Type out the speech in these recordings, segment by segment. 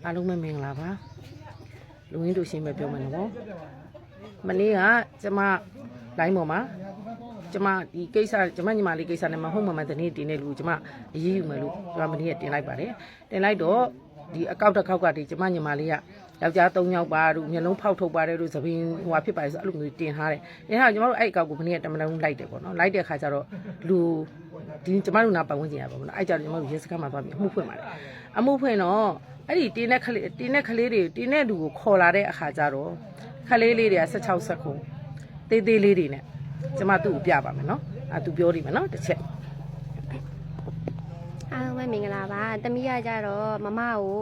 အားလုံးပဲမင်္ဂလာပါလူရင်းတို့ရှင်းပဲပြောမယ်နော်မနေ့ကကျမလိုင်းပေါ်မှာကျမဒီကိစ္စကျမညီမလေးကိစ္စနဲ့မဟုတ်မှန်တဲ့နေ့တင်နေလူကျမအရေးယူမယ်လို့ကျမမနေ့ကတင်လိုက်ပါတယ်တင်လိုက်တော့ဒီအကောက်တစ်ခေါက်ကတည်းကျမညီမလေးကယောက်ျား3ယောက်ပါတို့မျက်လုံးဖောက်ထုတ်ပါတယ်တို့သပင်းဟိုဟာဖြစ်ပါတယ်ဆိုအဲ့လိုမျိုးတင်ထားတယ်တင်ထားတော့ကျမတို့အဲ့အကောက်ကိုမနေ့ကတမန်လုံးလိုက်တယ်ပေါ့နော်လိုက်တဲ့ခါကျတော့လူဒီကျမတို့နာပတ်ဝန်းကျင်ရပါဘောနော်အဲ့ကြတော့ကျမတို့ရဲစခန်းမှာသွားပြီးအမှုဖွင့်ပါတယ်အမှုဖွင့်တော့အဲ့ဒီတင်းတဲ့ကလေးတွေတင်းတဲ့လူကိုခေါ်လာတဲ့အခါကျတော့ခလေးလေးတွေက16ဆက်ခုသေးသေးလေးတွေနဲ့ကျမသူ့ကိုပြပါမယ်နော်သူပြောနေမယ်နော်တစ်ချက်အားလုံးပဲမင်္ဂလာပါတမီးရကြတော့မမကို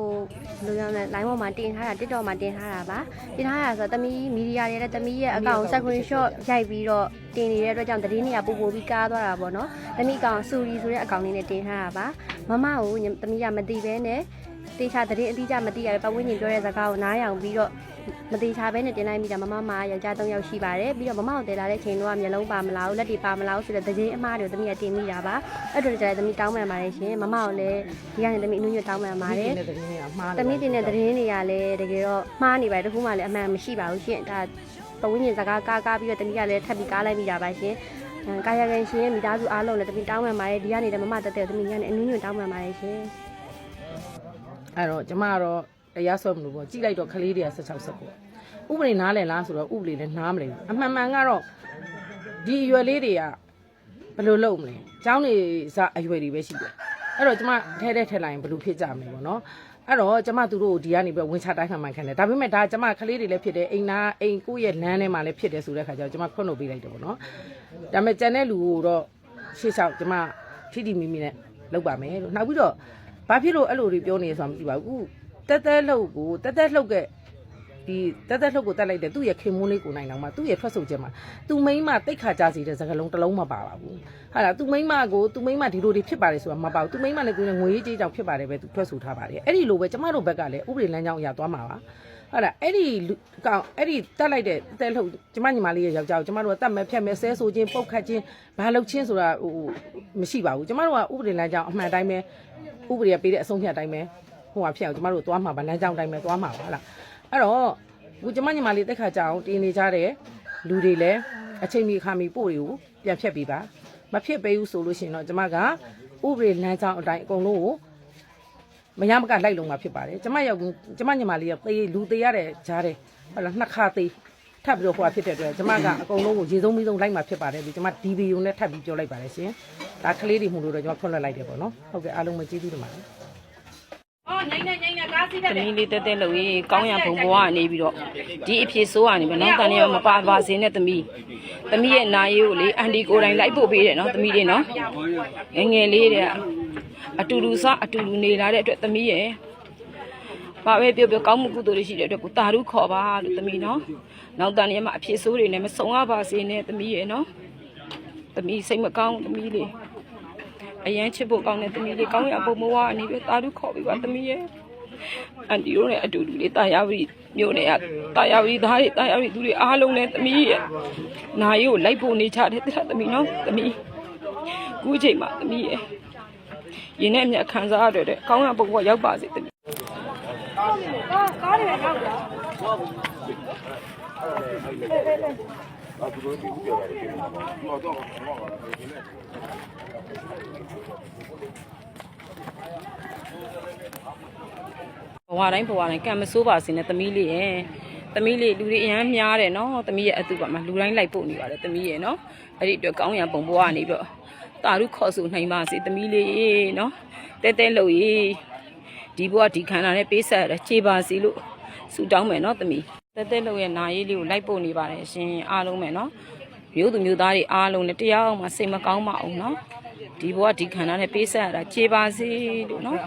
လူရောင်းနဲ့ line ပေါ်မှာတင်ထားတာ TikTok မှာတင်ထားတာပါတင်ထားတာဆိုတော့တမီးမီဒီယာတွေလည်းတမီးရဲ့အကောင့် screenshot ရိုက်ပြီးတော့တင်နေတဲ့အတွက်ကြောင့်သတင်းတွေကပို့ပြီးကားသွားတာပေါ့နော်တမီးကောင်စူရီဆိုတဲ့အကောင့်လေးနဲ့တင်ထားတာပါမမကိုတမီးကမသိဘဲနဲ့တေချာသတင်းအတိအကျမသိရပဲပတ်ဝန်းကျင်ပြောတဲ့စကားကိုနားရောင်ပြီးတော့မသေးချာပဲနဲ့တင်လိုက်မိတာမမယောက်ျား3ယောက်ရှိပါတယ်ပြီးတော့မမကိုတည်လာတဲ့ချိန်တော့မျက်လုံးပါမလားလက်တွေပါမလားဆိုတဲ့သတင်းအမှားတွေကိုတမီးကတင်မိတာပါအဲ့တော့ကြာတမီးတောင်းပန်ပါတယ်ရှင်မမကိုလည်းဒီကနေတမီးအနုညွတ်တောင်းပန်ပါတယ်တမီးတင်တဲ့သတင်းတွေကလည်းတကယ်တော့မှားနေပါတယ်တခုမှလည်းအမှန်မရှိပါဘူးရှင်ဒါပတ်ဝန်းကျင်စကားကားပြီးတော့တမီးကလည်းထပ်ပြီးကားလိုက်မိတာပါရှင်ကာယကံရှင်ရဲ့မိသားစုအားလုံးလည်းတမီးတောင်းပန်ပါတယ်ဒီကနေလည်းမမတက်တဲ့တမီးကနေအနုညွတ်တောင်းပန်ပါတယ်ရှင်အဲ့တော့ကျမကတော့တရားစွဲမလို့ပေါ့ကြည့်လိုက်တော့ခလေးတွေက16ဆက်ပေါ့ဥပဒေနားလည်လားဆိုတော့ဥပဒေလည်းနားမလည်ဘူးအမှန်မှန်ကတော့ဒီအရွယ်လေးတွေကဘယ်လိုလုပ်မလဲเจ้าနေစားအရွယ်တွေပဲရှိတယ်အဲ့တော့ကျမထဲလိုက်ရင်ဘယ်လိုဖြစ်ကြမလဲပေါ့နော်အဲ့တော့ကျမသူတို့ဒီကနေပြီးဝင်ချတိုင်းခံမှခံတယ်ဒါပေမဲ့ဒါကျမခလေးတွေလည်းဖြစ်တယ်အိမ်ကိုရဲ့လမ်းထဲမှာလည်းဖြစ်တယ်ဆိုတဲ့ခါကျတော့ကျမခွင့်လို့ပေးလိုက်တယ်ပေါ့နော်ဒါပေမဲ့ကျန်တဲ့လူကိုတော့ရှေ့လျှောက်ကျမထိတိမိမိနဲ့လုပ်ပါမယ်လို့နောက်ပြီးတော့ဘာဖြစ်လို့အဲ့လိုတွေပြောနေရဆိုတာမသိပါဘူးတက်လှုပ်ကိုဒီတက်လှုပ်ကိုတက်လိုက်တယ်သူ့ရဲ့ခင်မွန်းလေးကိုနိုင်တော့မှသူ့ရဲ့ထွက်ဆိုချက်မှာသူမိန်းမတိတ်ခါကြစီတဲ့စကားလုံးတစ်လုံးမပါပါဘူးဟာလားသူမိန်းမဒီလိုတွေဖြစ်ပါတယ်ဆိုတာမပါဘူးသူမိန်းမလည်းသူနဲ့ငွေရေးကြေးကြောင်ဖြစ်ပါတယ်ပဲသူထွက်ဆိုထားပါတယ်အဲ့ဒီလိုပဲကျမတို့ဘက်ကလည်းဥပဒေလမ်းကြောင်းအရာသွားမှာပါဟာလားအဲ့ဒီတက်လိုက်တဲ့တက်လှုပ်ကျမညီမလေးရဲ့ယောက်ျားကိုကျမတို့ကတတ်မဲ့ဖြတ်မဲ့ဆဲဆိုခြင်းပုတ်ခတ်ခြင်းဘာလုပ်ခြင်းဆိုတာမရှိပါဘူးကျမတို့ကဥပဒေလမ်းကြောင်းအမှန်တိုင်းပဲဥပဒေကပေးတဲ့အဆုံးဖြတ်တိုင်းပဲဟိုဟာဖြစ်အောင်ကျမတို့သွားမှာပါလမ်းကြောင်းတိုင်းပဲသွားမှာပါလားအဲ့တော့ခုကျမညီမလေးတက်ခါကြအောင်တင်နေကြတဲ့လူတွေလည်းအချိန်မီခါမီပို့တွေကိုပြန်ဖြတ်ပေးပါမဖြစ်ပေးဘူးဆိုလို့ရှိရင်တော့ကျမကဥပဒေလမ်းကြောင်းအတိုင်းအကုန်လုံးကိုမရမကလိုက်လုံးမှာဖြစ်ပါတယ်ကျမညီမလေးကလူသေးရတဲ့ကြားတယ်ဟုတ်လားနှစ်ခါသေးထပ်ပြီးတော့ဟိုဖြစ်တဲ့အတွက်ကျမကအကုန်လုံးကိုရေဆုံးပြီးဆုံးလိုက်မှာဖြစ်ပါတယ်ဒီကျမဒီဗီယိုနဲ့ထပ်ပြီးပြောလိုက်ပါတယ်ရှင်ဒါကလေးတွေမှုလို့တော့ကျမဖွင့်လွှတ်လိုက်တယ်ပေါ့နော်ဟုတ်ကဲ့အားလုံးပဲကျေးဇူးတင်ပါတယ်အော်နိုင်ကားစီးတယ်သမီးလေးတက်လို့ရေးကောင်းရဘုံဘွားကနေပြီးတော့ဒီအဖြစ်ဆိုးကနေပဲနော်တန်နေမပါစင်းနဲ့သမီးရဲ့နာရီကိုလေအန်တီကိုယ်တိုင်လိုက်ပို့ပေးတယ်နော်သမီးလေးနော်ငယ်လေးတဲ့အတူတူစားအတူတူနေလာတဲ့အတွက်သမီးရဲ့ဘာပဲပြောကောင်းမှုကုသိုလ်တွေရှိတဲ့အတွက်ကိုတာရုခေါ်ပါလို့သမီးနော်နောက်တန်နေမှာအဖြစ်ဆိုးတွေနဲ့မစုံရပါစေနဲ့သမီးရဲ့နော်သမီးစိတ်မကောင်းသမီးလေးအရန်ချစ်ဖို့ကောင်းတဲ့သမီးလေးကောင်းရပုံမဝအနေပဲတာရုခေါ်ပြီးပါသမီးရဲ့အန်တီတို့နဲ့အတူတူလေးတာယာဝီမျိုးနဲ့တာယာဝီသားတွေတာယာဝီသူတွေအားလုံးနဲ့သမီးရဲ့နာရီကိုလိုက်ဖို့နေချတဲ့သမီးနော်သမီးခုချိန်မှာသမီးရဲ့ရင်းနဲ့အမြခံစားရတဲ့ကောင်းရပုံကရောက်ပါစေသမီးကားတွေရောက်တာဘဝတိုင်းကံမဆိုးပါစေနဲ့သမီးလေးရဲ့သမီးလေးလူတွေအများများတယ်နော်သမီးရဲ့အတူပါမှာလူတိုင်းလိုက်ပို့နေပါတယ်သမီးရဲ့နော်အဲ့ဒီအတွက်ကောင်းရပုံဘဝကနေပြီးတော့တာရုခေါ်ဆိုနိုင်ပါစေသမီးလေးနော်တဲလို့ရေးဒီဘဝဒီခန္ဓာနဲ့ပေးဆက်ရခြေပါစီလို့ဆူတောင်းမယ်နော်သမီးတဲလို့ရဲ့နာရေးလေးကိုလိုက်ပို့နေပါတယ်ရှင်အားလုံးပဲနော်မျိုးသူမျိုးသားတွေအားလုံးနဲ့တရားအောင်မှစိတ်မကောင်းပါအောင်နော်ဒီဘဝဒီခန္ဓာနဲ့ပေးဆက်ရတာခြေပါစီလို့နော်